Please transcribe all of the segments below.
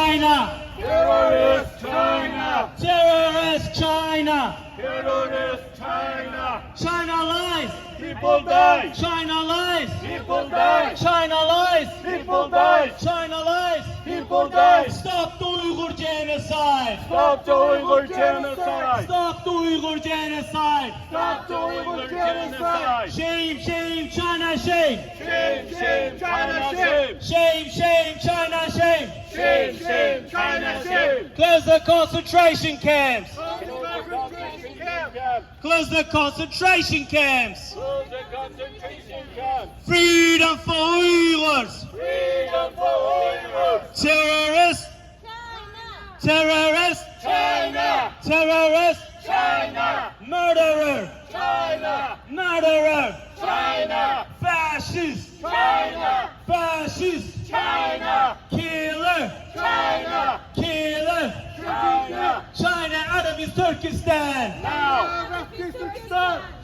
China! Terrorist China! Terrorist China! Terrorist China! China lies! People die! China lies! People die! China lies! People die! China lies! People die! Stop the Uyghur genocide! Stop the Uyghur genocide! Stop the Uyghur genocide! Stop the Uyghur genocide! Shame, shame, China, shame! Shame, shame, China, shame! Shame, shame, China, shame! Shame, shame, China, shame! Close the concentration camps! Concentration camp! Close the concentration camps! Close the concentration camp! Freedom for Uyghurs! Freedom for Uyghurs! Terrorists! Terrorists! China! Terrorists! China! Murderer! China! Murderer! China! Fascist! China! Fascist! China! Killer! China! Killer! China! China out of his Turkestan! Now!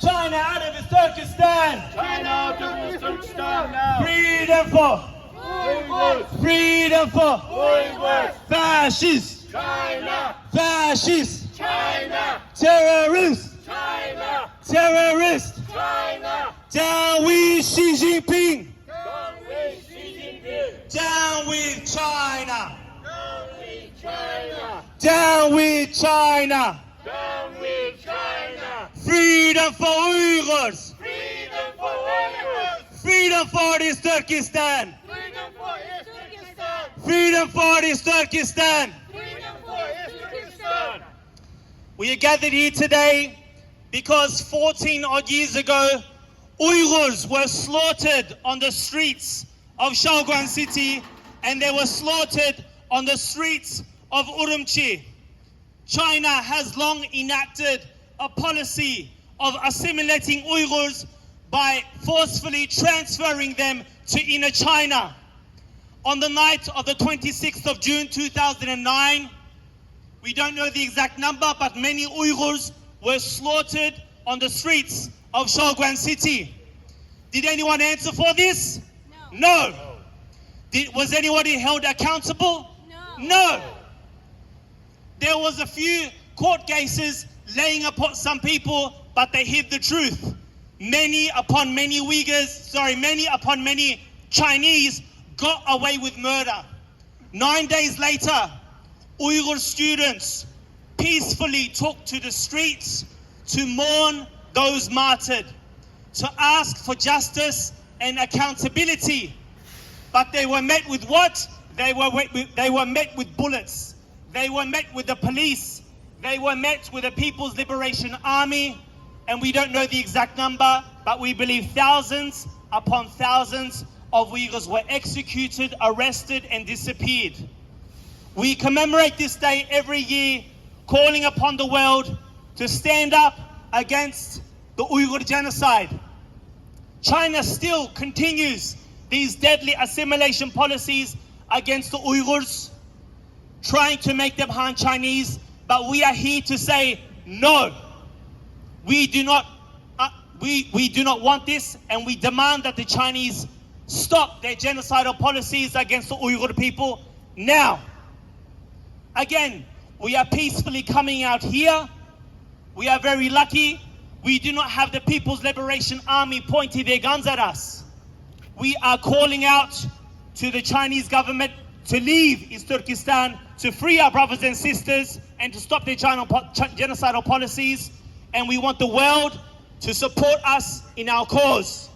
China out of his Turkestan! China out of the Turkestan now! Freedom for! Uyghurs! Freedom for! Uyghurs! Fascist! China! Fascist! China! Terrorists! China! Terrorists! China! Down with Xi Jinping! Down with Xi Jinping! Down with China! Down with China! Down with China! Down with China! Freedom for Uyghurs! Freedom for Uyghurs! Freedom for this Turkestan! Freedom for East Turkestan! Freedom for this Turkestan! Freedom for East Turkestan! We are gathered here today because 14 odd years ago, Uyghurs were slaughtered on the streets of Shaoguan City, and they were slaughtered on the streets of Urumchi. China has long enacted a policy of assimilating Uyghurs by forcefully transferring them to inner China. On the night of the 26th of June 2009, we don't know the exact number, but many Uyghurs were slaughtered on the streets of Shaoguan City. Did anyone answer for this? No. Was anybody held accountable? No. There was a few court cases laying upon some people, but they hid the truth. Many upon many Chinese got away with murder. 9 days later, Uyghur students peacefully took to the streets to mourn those martyred, to ask for justice and accountability. But they were met with what? They were met with bullets. They were met with the police. They were met with the People's Liberation Army. And we don't know the exact number, but we believe thousands upon thousands of Uyghurs were executed, arrested, and disappeared. We commemorate this day every year, calling upon the world to stand up against the Uyghur genocide. China still continues these deadly assimilation policies against the Uyghurs, trying to make them Han Chinese, but we are here to say no. We do not want this, and we demand that the Chinese stop their genocidal policies against the Uyghur people now. Again, we are peacefully coming out here. We are very lucky. We do not have the People's Liberation Army pointing their guns at us. We are calling out to the Chinese government to leave East Turkestan, to free our brothers and sisters, and to stop their genocidal policies. And we want the world to support us in our cause.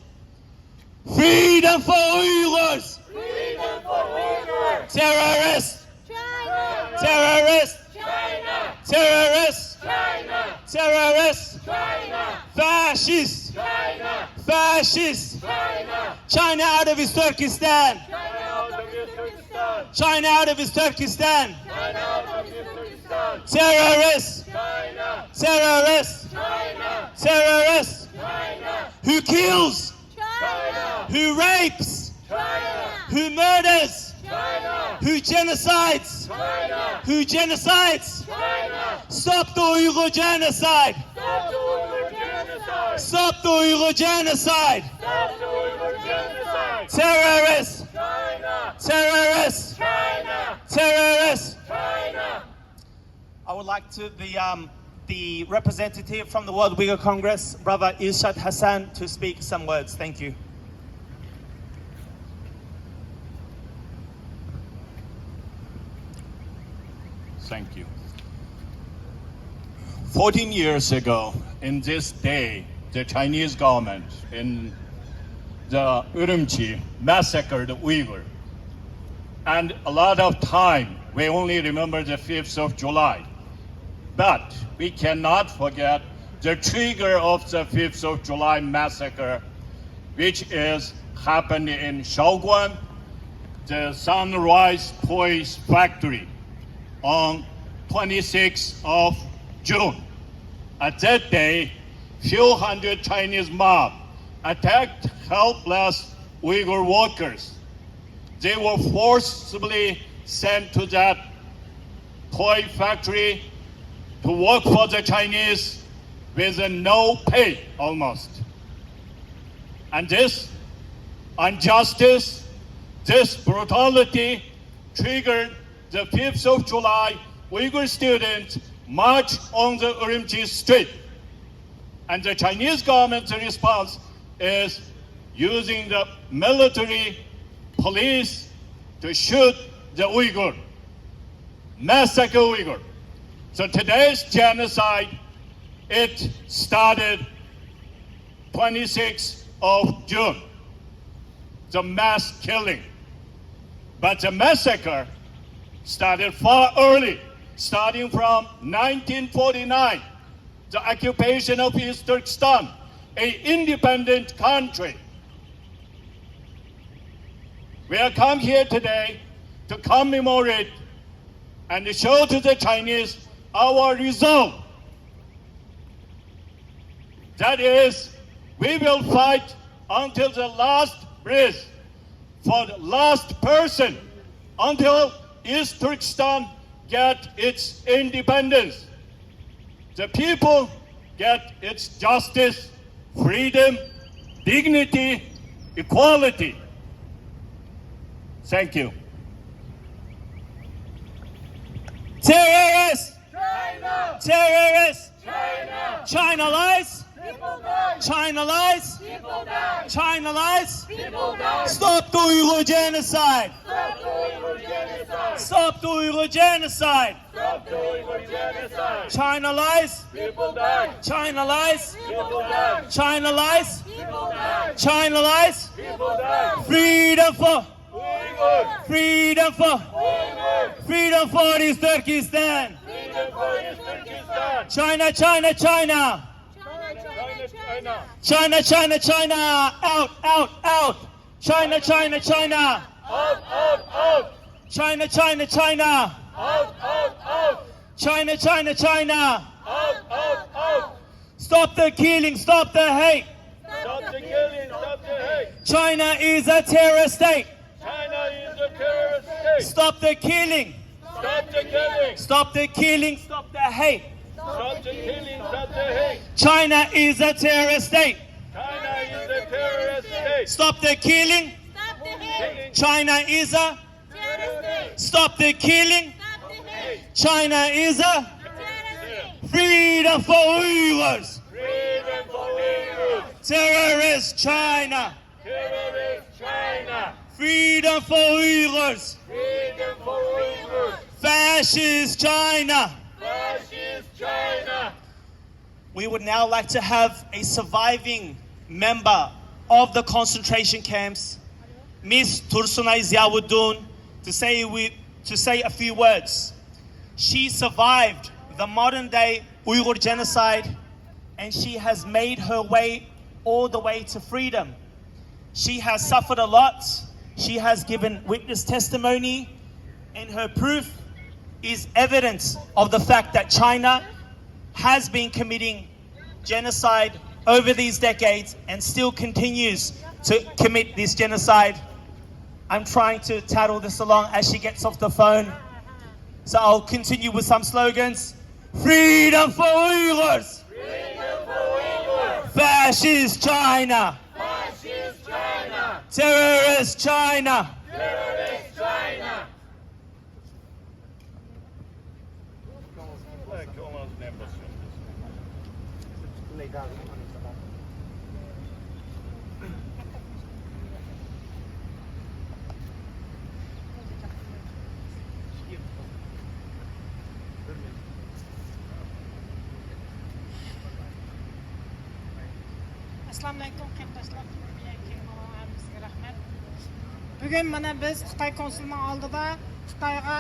Freedom for Uyghurs! Freedom for Uyghurs! Terrorists! China! Terrorists! China! Terrorists! China! Terrorists! China! Fascists! China! Fascists! China! China out of his Turkestan! China out of East Turkestan! China out of his Turkestan! China out of East Turkestan! Terrorists! China! Terrorists! China! Terrorists! China! Who kills? China! Who rapes? China! Who murders? China! Who genocides? China! Who genocides? China! Stop the Uyghur genocide! Stop the Uyghur genocide! Stop the Uyghur genocide! Stop the Uyghur genocide! Terrorists! China! Terrorists! China! Terrorists! China! I would like to the representative from the World Uyghur Congress, Brother Irshad Hassan, to speak some words. Thank you. Thank you. 14 years ago, in this day, the Chinese government in the Urumchi massacred the Uyghur. And a lot of time, we only remember the 5th of July. But we cannot forget the trigger of the 5th of July massacre, which is happened in Shaoguan, the Sunrise Toys Factory, on 26th of June. At that day, few hundred Chinese mob attacked helpless Uyghur workers. They were forcibly sent to that toy factory to work for the Chinese with no pay almost. And this injustice, this brutality triggered the 5th of July Uyghur students march on the Urumchi street. And the Chinese government's response is using the military police to shoot the Uyghur, massacre Uyghur. So today's genocide, it started 26th of June, the mass killing. But the massacre started far early, starting from 1949, the occupation of East Turkestan, an independent country. We have come here today to commemorate and to show to the Chinese our resolve. That is, we will fight until the last breath, for the last person, until East Turkestan get its independence. The people get its justice, freedom, dignity, equality. Thank you. Terrorists! China! Terrorists! China! China lies! People die! China lies! People die! China lies! People die! Stop the Uyghur genocide! Stop the Uyghur genocide! Stop the Uyghur genocide! Stop the Uyghur genocide! China lies! People die! China lies! People die! China lies! People die! China lies! People die! Freedom for! Uyghur! Freedom for! Uyghur! Freedom for East Turkestan! Freedom for East Turkestan! China, China, China! China! China, China, China! Out, out, out! China, China, China! Out! Out! Out! China, China, China! Out! Out! Out! China, China, China! Out! Out! Out! Stop the killing, stop the hate! Stop the killing! Stop the hate! China is a terror state! China is a terrorist state! Stop the killing! Stop the killing! Stop the killing, stop the hate! Stop the killing! Stop the hate! China is a terror state! China is a terrorist state! Stop the killing! Stop the hate! China is a... Terrorist! Stop the killing! Stop the hate! China is a... Terrorist! Freedom for Uyghurs! Freedom for Uyghurs! Terrorist China! Terrorist China! Freedom for Uyghurs! Freedom for Uyghurs! Fascist China! Fascist China! We would now like to have a surviving member of the concentration camps, Miss Tursunay Ziawuddin, to say a few words. She survived the modern day Uyghur genocide, and she has made her way all the way to freedom. She has suffered a lot. She has given witness testimony, and her proof is evidence of the fact that China has been committing genocide over these decades and still continues to commit this genocide. I'm trying to tattle this along as she gets off the phone. So I'll continue with some slogans. Freedom for Uyghurs! Freedom for Uyghurs! Fascist China! Fascist China! Terrorist China! Terrorist China! Assalomu alaykum qarindoshlar. Sizga rahmat. Bugun mana biz Xitoy konsulining oldida Xitoyga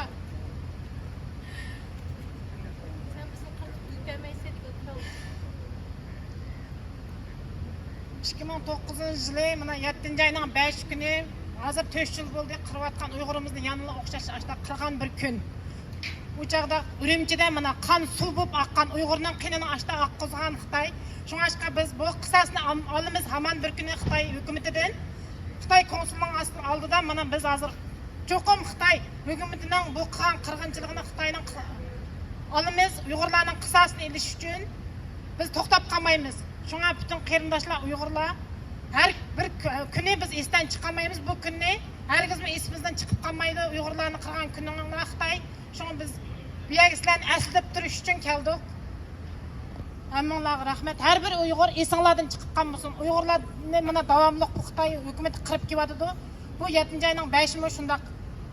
2009 yılı mana 7 ayının 5 günü hazır 4 yıl bo'ldi qirayotgan Uyg'urimizni yanına o'xshash ashta qilgan bir kun. Bu chaqda Urumchida mana qon suv bo'lib oqqan Uyg'urning qinini ashta oqqizgan Xitoy. Shunga biz bu qissasini olamiz hamon bir kuni Xitoy hukumatidan. Xitoy konsulining oldida mana biz hozir cho'qim Xitoy hukumatining bu qilgan qirg'inchiligini Xitoyning olamiz Uyg'urlarning qissasini elish uchun biz to'xtab qolmaymiz. Şuna bütün qarindoshlar Uyg'urlar her bir kuni biz esdan chiqamaymiz bu kunni. Herkes mi esimizden chiqib qolmaydi Uyg'urlarni qilgan kunning Xitoy. Şuna biz bu yergislarni aslab turish uchun keldik. Hammalarga rahmat. Her bir Uyg'ur esinglardan chiqib qolmasin. Uyg'urlarni mana davomli bu Xitoy hukumati qirib kelyapti. Bu 7 ayning 5-i shundaq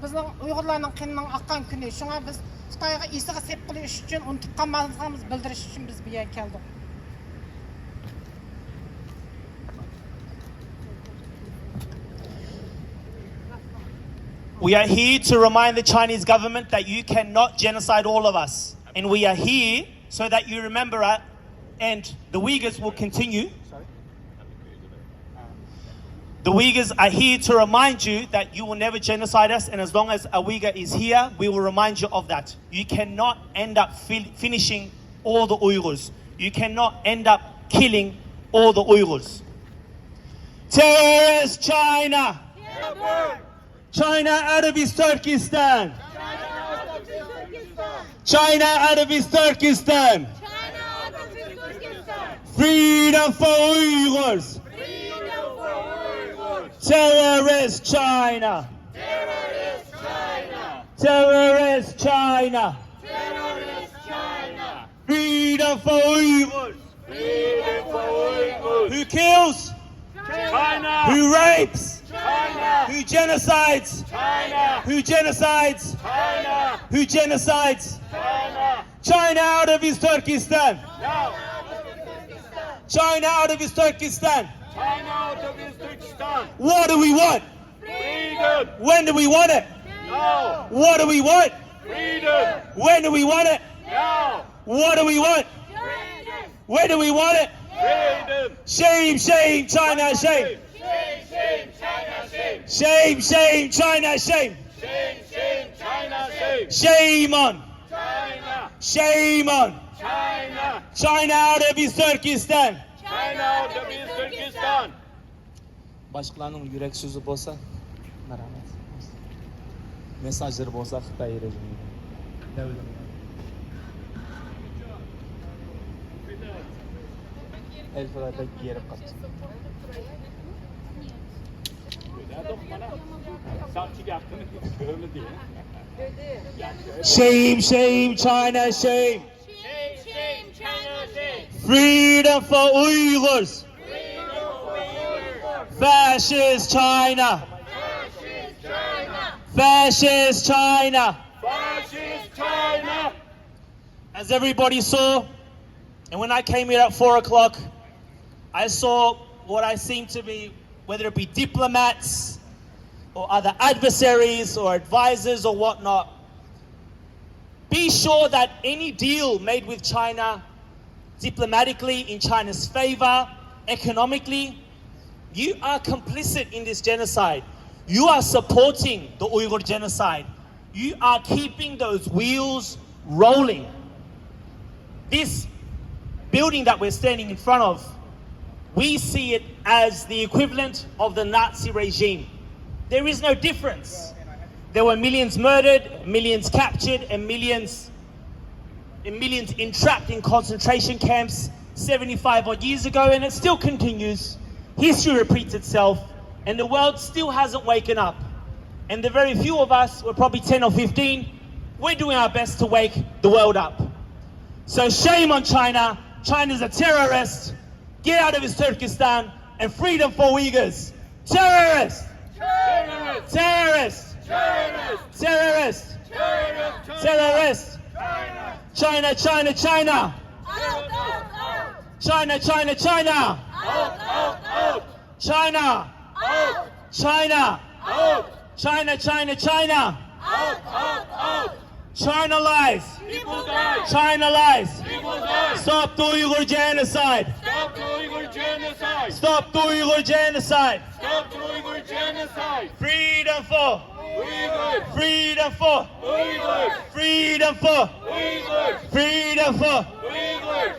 bizning Uyg'urlarning qinining oqqan kuni. Şuna biz Xitoyga esiga sep qilish uchun unutib qolmasligimizni bildirish uchun biz bu yerga keldik. We are here to remind the Chinese government that you cannot genocide all of us. And we are here so that you remember it, and the Uyghurs will continue. The Uyghurs are here to remind you that you will never genocide us, and as long as a Uyghur is here, we will remind you of that. You cannot end up finishing all the Uyghurs. You cannot end up killing all the Uyghurs. Terrorist China! China out of his Turkestan! China out of his Turkestan! Freedom for Uyghurs! Terrorist China! Terrorist China! Terrorist China! Terrorist China! Freedom for Uyghurs! Freedom for Uyghurs! Who kills? China! Who rapes? China! Who genocides? China! Who genocides? China! Who genocides? China! China out of his Turkestan! No! China out of his Turkestan! China out of his Turkestan! What do we want? Freedom! When do we want it? No! What do we want? Freedom! When do we want it? No! What do we want? When do we want it? Freedom! Shame, shame, China, shame! Shame, shame, China, shame! Shame, shame, China, shame! Shame, shame, China, shame! Shame on! China! Shame on! China! China out of his Turkestan! China out of his Turkestan! Boshqalarning yurak so'zi bo'lsa, marhamat. Messenjer bo'lsa Xitoy rejimiga. Elfalarda yerib qoldi. Shame, shame, China, shame! Shame, shame, China, shame! Freedom for Uyghurs! Freedom for Uyghurs! Fascist China! Fascist China! Fascist China! Fascist China! As everybody saw, and when I came here at 4 o'clock, I saw what I seem to be, whether it be diplomats or other adversaries or advisors or whatnot. Be sure that any deal made with China, diplomatically, in China's favor, economically, you are complicit in this genocide. You are supporting the Uyghur genocide. You are keeping those wheels rolling. This building that we're standing in front of, we see it as the equivalent of the Nazi regime. There is no difference. There were millions murdered, millions captured, and millions entrapped in concentration camps 75 odd years ago, and it still continues. History repeats itself, and the world still hasn't waken up. And the very few of us, we're probably 10 or 15, we're doing our best to wake the world up. So shame on China. China's a terrorist. Get out of his Turkestan and freedom for Uyghurs. Terrorist! Terrorist! Terrorist! Terrorist! Terrorist! Terrorist! Terrorist! China, China, China! Out, out, out. China, China, China! Out! Out! Out! China! Out, China! Out! China, China, China! Out! Out! Out! China lies! People die! China lies! People die! Stop the Uyghur genocide! Stop the Uyghur genocide! Stop the Uyghur genocide! Stop the Uyghur genocide! Freedom for! Uyghurs! Freedom for! Uyghurs! Freedom for! Uyghurs! Freedom for!